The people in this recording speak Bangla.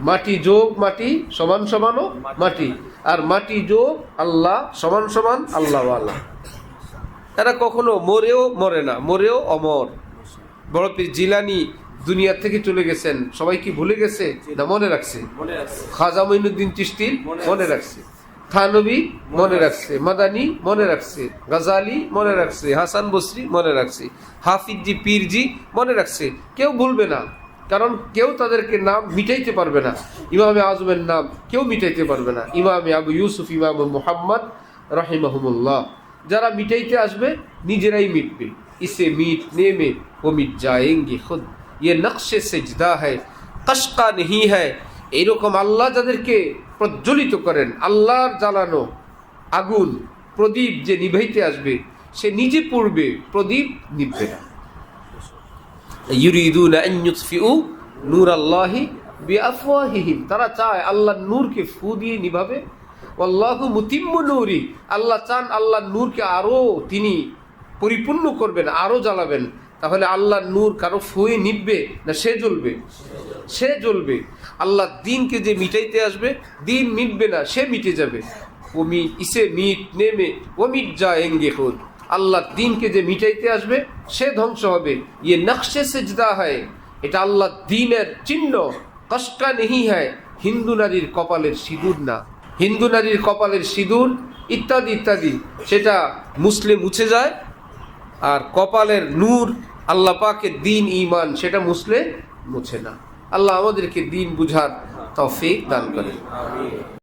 মাটি যোগ মাটি সমান সমানও মাটি, আর মাটি যোগ আল্লাহ সমান সমান আল্লাহওয়ালা। এরা কখনো মরেও মরে না, মরেও অমর। বড় পীর জিলানী দুনিয়া থেকে চলে গেছেন, সবাই কি ভুলে গেছে না মনে রাখছে? খাজা মঈনুদ্দিন চিশতির মনে রাখছে, থানবী মনে রাখছে, মাদানী মনে রাখছে, গাজালি মনে রাখছে, হাসান বসরি মনে রাখছে, হাফিজি পীরজি মনে রাখছে। কেউ ভুলবে না, কারণ কেউ তাদেরকে নাম মিটাইতে পারবে না। ইমামে আজমের নাম কেউ মিটাইতে পারবে না। ইমামে আবু ইউসুফ, ইমাম মুহাম্মদ রাহিমাহুমুল্লাহ, যারা মিটাইতে আসবে নিজেরাই মিটবে। ইসে মিটনে মে ও মিট যায়েঙ্গে খুদ, ইয়ে নকশে সেজদা হ্যায় কশকা নেহি হ্যায়। এইরকম আল্লাহ যাদেরকে প্রজ্বলিত করেন, আল্লাহর জ্বালানো আগুন প্রদীপ যে নিভাইতে আসবে সে নিজে পড়বে, প্রদীপ নিভবে না। ইউরিদুনা আন ইউতফিউ নূরাল্লাহি বিআফওয়াহিহিম, তারা চায় আল্লাহর নূরকে ফু দিয়ে নিভাবে। আল্লাহু মুতিম্মু নূরি, আল্লাহ চান আল্লাহর নূরকে আরো তিনি পরিপূর্ণ করবেন, আরো জ্বালাবেন। তাহলে আল্লাহর নূর কারো ফুয়ে নিভবে না সে জ্বলবে? সে জ্বলবে। আল্লাহর দ্বীনকে যে মিটাইতে আসবে, দ্বীন মিটবে না, সে মিটে যাবে। ওমি ইসে মিট নেমে ও মিট যায়েঙ্গে খুদ, আল্লাহর দ্বীনকে যে মিটাইতে আসবে সে ধ্বংস হবে। ইয়ে নকশে সেজদা হয়, এটা আল্লাহর দ্বীনের চিহ্ন। কশকা নেহি হয়, হিন্দু নারীর কপালের সিঁদুর না। হিন্দু নারীর কপালের সিঁদুর ইত্যাদি ইত্যাদি, সেটা মুছলে মুছে যায়। আর কপালের নূর আল্লাহ পাকের দ্বীন ঈমান, সেটা মুছলে মুছে না। আল্লাহ আমাদেরকে দ্বীন বুঝার তৌফিক দান করেন।